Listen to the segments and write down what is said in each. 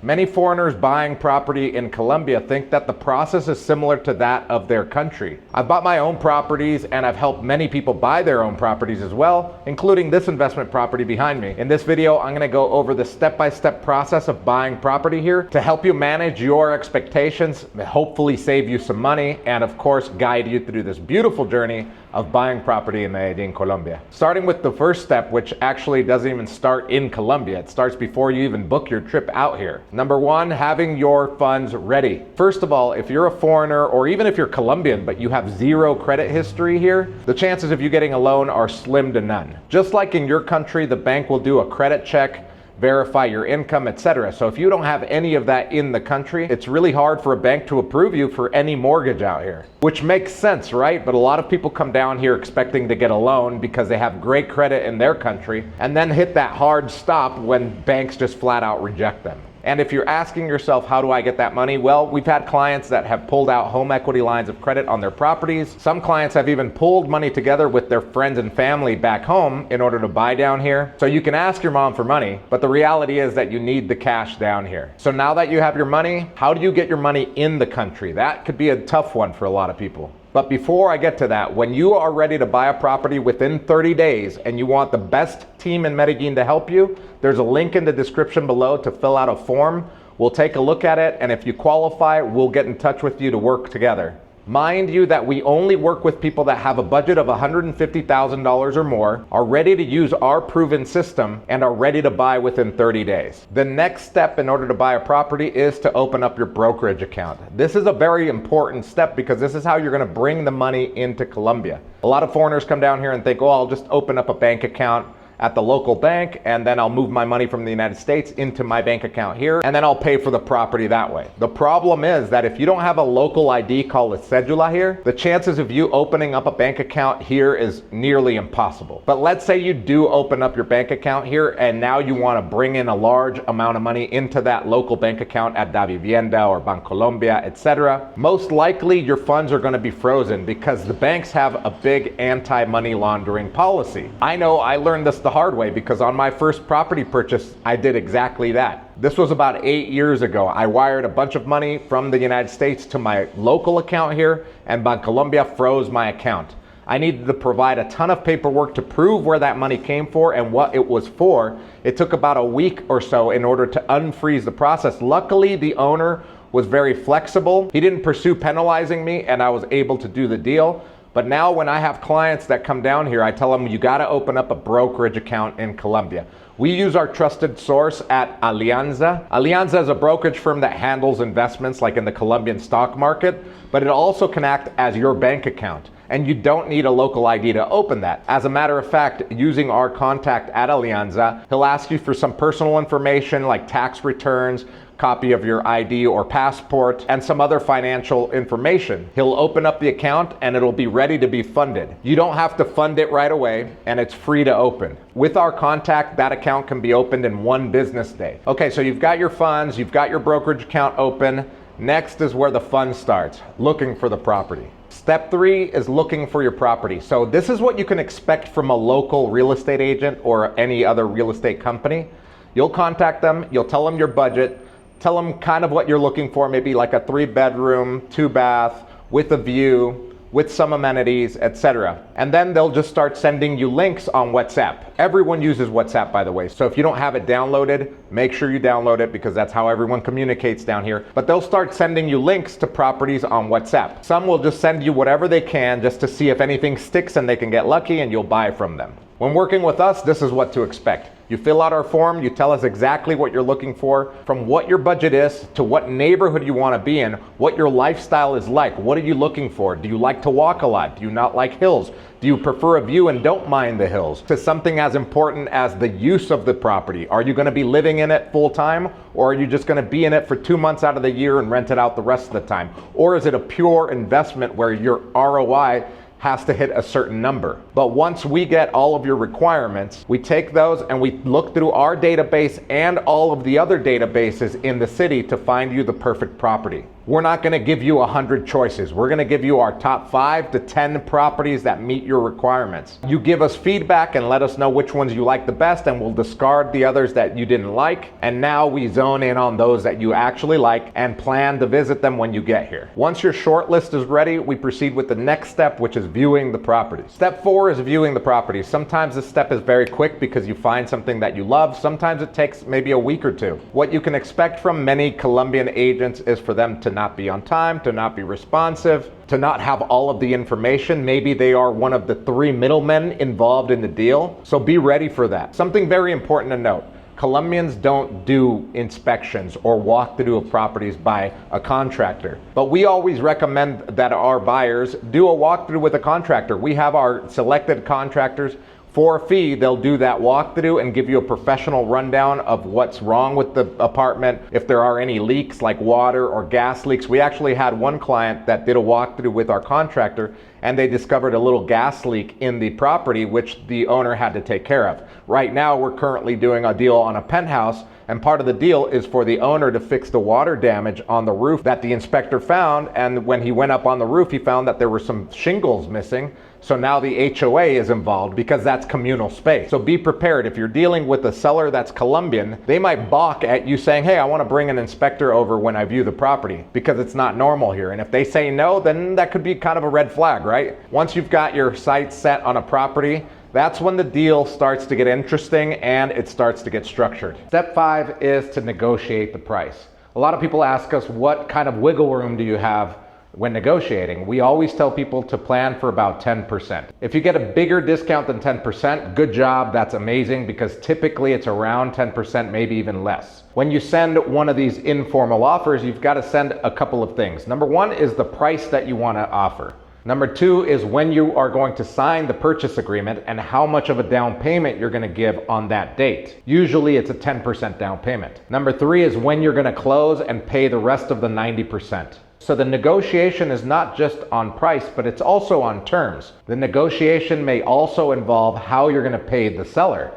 Many foreigners buying property in Colombia think that the process is similar to that of their country. I've bought my own properties and I've helped many people buy their own properties as well, including this investment property behind me. In this video, I'm gonna go over the step-by-step process of buying property here to help you manage your expectations, hopefully save you some money, and of course, guide you through this beautiful journey of buying property in Medellin, Colombia. Starting with the first step, which actually doesn't even start in Colombia. It starts before you even book your trip out here. Number one, having your funds ready. First of all, if you're a foreigner, or even if you're Colombian, but you have zero credit history here, the chances of you getting a loan are slim to none. Just like in your country, the bank will do a credit check, verify your income, etc. So if you don't have any of that in the country, it's really hard for a bank to approve you for any mortgage out here. Which makes sense, right? But a lot of people come down here expecting to get a loan because they have great credit in their country and then hit that hard stop when banks just flat out reject them. And if you're asking yourself, how do I get that money? Well, we've had clients that have pulled out home equity lines of credit on their properties. Some clients have even pulled money together with their friends and family back home in order to buy down here. So you can ask your mom for money, but the reality is that you need the cash down here. So now that you have your money, how do you get your money in the country? That could be a tough one for a lot of people. But before I get to that, when you are ready to buy a property within 30 days and you want the best team in Medellin to help you, there's a link in the description below to fill out a form. We'll take a look at it, and if you qualify, we'll get in touch with you to work together. Mind you that we only work with people that have a budget of $150,000 or more, are ready to use our proven system, and are ready to buy within 30 days. The next step in order to buy a property is to open up your brokerage account. This is a very important step because this is how you're going to bring the money into Colombia. A lot of foreigners come down here and think, oh, I'll just open up a bank account at the local bank, and then I'll move my money from the United States into my bank account here, and then I'll pay for the property that way. The problem is that if you don't have a local ID called a cedula here, the chances of you opening up a bank account here is nearly impossible. But let's say you do open up your bank account here, and now you want to bring in a large amount of money into that local bank account at Davivienda or Bancolombia, etc. Most likely your funds are going to be frozen because the banks have a big anti-money laundering policy. I know I learned this the hard way because on my first property purchase, I did exactly that. This was about 8 years ago. I wired a bunch of money from the United States to my local account here, and Bancolombia froze my account. I needed to provide a ton of paperwork to prove where that money came for and what it was for. It took about a week or so in order to unfreeze the process. Luckily, the owner was very flexible. He didn't pursue penalizing me, and I was able to do the deal. But now when I have clients that come down here, I tell them you got to open up a brokerage account in Colombia. We use our trusted source at Alianza. Alianza is a brokerage firm that handles investments like in the Colombian stock market, but it also can act as your bank account. And you don't need a local ID to open that. As a matter of fact, using our contact at Alianza, he'll ask you for some personal information like tax returns, copy of your ID or passport, and some other financial information. He'll open up the account and it'll be ready to be funded. You don't have to fund it right away, and it's free to open. With our contact, that account can be opened in 1 business day. Okay, so you've got your funds, you've got your brokerage account open. Next is where the fun starts, looking for the property. Step 3 is looking for your property. So this is what you can expect from a local real estate agent or any other real estate company. You'll contact them, you'll tell them your budget, tell them kind of what you're looking for, maybe like a 3-bedroom, 2-bath, with a view, with some amenities, etc. And then they'll just start sending you links on WhatsApp. Everyone uses WhatsApp, by the way. So if you don't have it downloaded, make sure you download it because that's how everyone communicates down here. But they'll start sending you links to properties on WhatsApp. Some will just send you whatever they can just to see if anything sticks and they can get lucky and you'll buy from them. When working with us, this is what to expect. You fill out our form, you tell us exactly what you're looking for, from what your budget is, to what neighborhood you want to be in, what your lifestyle is like, what are you looking for? Do you like to walk a lot? Do you not like hills? Do you prefer a view and don't mind the hills? To something as important as the use of the property. Are you going to be living in it full time, or are you just going to be in it for 2 months out of the year and rent it out the rest of the time? Or is it a pure investment where your ROI has to hit a certain number. But once we get all of your requirements, we take those and we look through our database and all of the other databases in the city to find you the perfect property. We're not going to give you 100 choices. We're going to give you our top 5 to 10 properties that meet your requirements. You give us feedback and let us know which ones you like the best, and we'll discard the others that you didn't like. And now we zone in on those that you actually like and plan to visit them when you get here. Once your short list is ready, we proceed with the next step, which is viewing the property. Step 4 is viewing the property. Sometimes this step is very quick because you find something that you love. Sometimes it takes maybe a week or two. What you can expect from many Colombian agents is for them to not be on time, to not be responsive, to not have all of the information. Maybe they are one of the 3 middlemen involved in the deal. So be ready for that. Something very important to note. Colombians don't do inspections or walkthrough of properties by a contractor. But we always recommend that our buyers do a walkthrough with a contractor. We have our selected contractors. For a fee, they'll do that walkthrough and give you a professional rundown of what's wrong with the apartment, if there are any leaks like water or gas leaks. We actually had one client that did a walkthrough with our contractor, and they discovered a little gas leak in the property, which the owner had to take care of. Right now, we're currently doing a deal on a penthouse, and part of the deal is for the owner to fix the water damage on the roof that the inspector found. And when he went up on the roof, he found that there were some shingles missing. So now the HOA is involved because that's communal space. So be prepared. If you're dealing with a seller that's Colombian, they might balk at you saying, hey, I want to bring an inspector over when I view the property, because it's not normal here. And if they say no, then that could be kind of a red flag, right? Once you've got your sights set on a property, that's when the deal starts to get interesting and it starts to get structured. Step 5 is to negotiate the price. A lot of people ask us, what kind of wiggle room do you have when negotiating? We always tell people to plan for about 10%. If you get a bigger discount than 10%, good job, that's amazing, because typically it's around 10%, maybe even less. When you send one of these informal offers, you've got to send a couple of things. Number 1 is the price that you want to offer. Number 2 is when you are going to sign the purchase agreement and how much of a down payment you're going to give on that date. Usually it's a 10% down payment. Number 3 is when you're going to close and pay the rest of the 90%. So the negotiation is not just on price, but it's also on terms. The negotiation may also involve how you're going to pay the seller,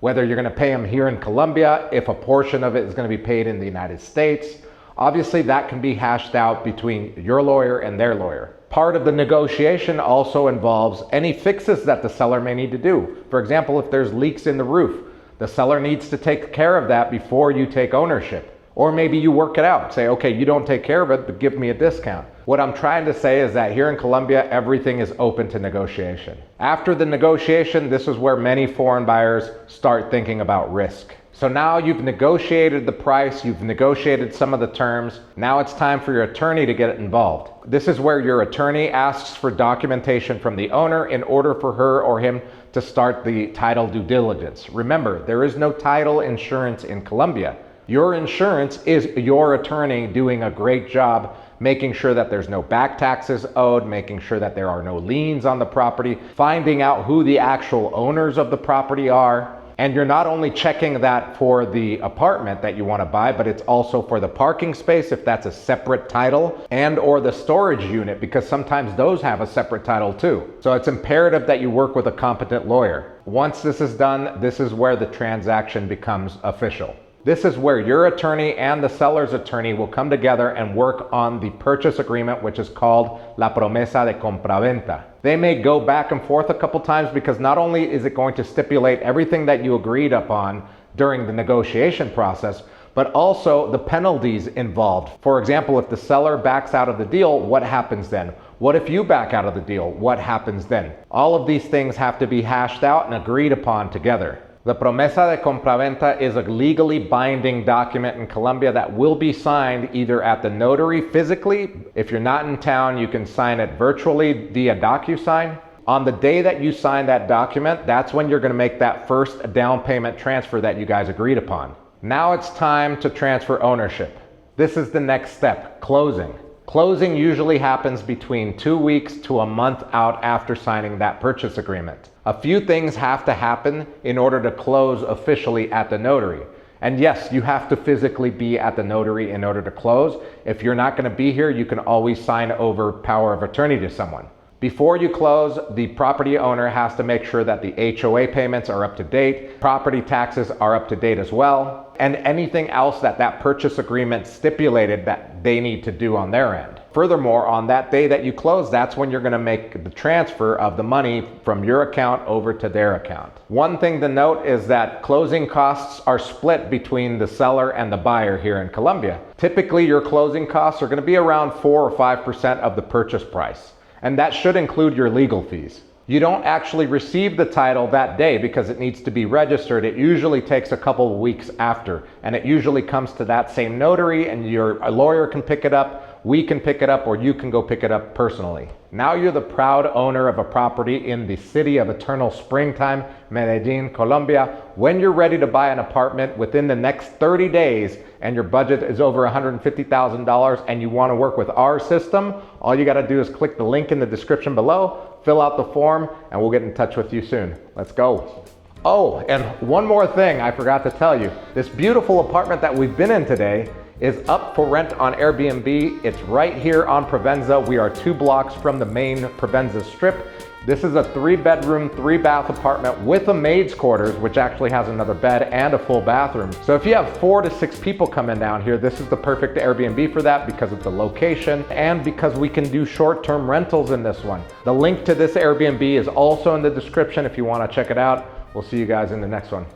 whether you're going to pay them here in Colombia, if a portion of it is going to be paid in the United States. Obviously, that can be hashed out between your lawyer and their lawyer. Part of the negotiation also involves any fixes that the seller may need to do. For example, if there's leaks in the roof, the seller needs to take care of that before you take ownership. Or maybe you work it out. Say, okay, you don't take care of it, but give me a discount. What I'm trying to say is that here in Colombia, everything is open to negotiation. After the negotiation, this is where many foreign buyers start thinking about risk. So now you've negotiated the price, you've negotiated some of the terms. Now it's time for your attorney to get involved. This is where your attorney asks for documentation from the owner in order for her or him to start the title due diligence. Remember, there is no title insurance in Colombia. Your insurance is your attorney doing a great job making sure that there's no back taxes owed, making sure that there are no liens on the property, finding out who the actual owners of the property are. And you're not only checking that for the apartment that you want to buy, but it's also for the parking space, if that's a separate title, and or the storage unit, because sometimes those have a separate title too. So it's imperative that you work with a competent lawyer. Once this is done, this is where the transaction becomes official. This is where your attorney and the seller's attorney will come together and work on the purchase agreement, which is called La Promesa de Compraventa. They may go back and forth a couple times because not only is it going to stipulate everything that you agreed upon during the negotiation process, but also the penalties involved. For example, if the seller backs out of the deal, what happens then? What if you back out of the deal? What happens then? All of these things have to be hashed out and agreed upon together. The Promesa de Compraventa is a legally binding document in Colombia that will be signed either at the notary physically. If you're not in town, you can sign it virtually via DocuSign. On the day that you sign that document, that's when you're going to make that first down payment transfer that you guys agreed upon. Now it's time to transfer ownership. This is the next step, closing. Closing usually happens between 2 weeks to a month out after signing that purchase agreement. A few things have to happen in order to close officially at the notary. And yes, you have to physically be at the notary in order to close. If you're not going to be here, you can always sign over power of attorney to someone. Before you close, the property owner has to make sure that the HOA payments are up to date, property taxes are up to date as well, and anything else that that purchase agreement stipulated that they need to do on their end. Furthermore, on that day that you close, that's when you're going to make the transfer of the money from your account over to their account. One thing to note is that closing costs are split between the seller and the buyer here in Colombia. Typically, your closing costs are going to be around 4 or 5% of the purchase price, and that should include your legal fees. You don't actually receive the title that day because it needs to be registered. It usually takes a couple of weeks after, and it usually comes to that same notary, and a lawyer can pick it up, we can pick it up, or you can go pick it up personally. Now you're the proud owner of a property in the city of eternal springtime, Medellin, Colombia. When you're ready to buy an apartment within the next 30 days and your budget is over $150,000 and you want to work with our system, all you got to do is click the link in the description below, fill out the form, and we'll get in touch with you soon. Let's go. Oh, and one more thing I forgot to tell you. This beautiful apartment that we've been in today is up for rent on Airbnb. It's right here on Provenza. We are 2 blocks from the main Provenza strip. This is a 3-bedroom, 3-bath apartment with a maid's quarters, which actually has another bed and a full bathroom. So if you have 4 to 6 people coming down here, this is the perfect Airbnb for that because of the location and because we can do short-term rentals in this one. The link to this Airbnb is also in the description if you want to check it out. We'll see you guys in the next one.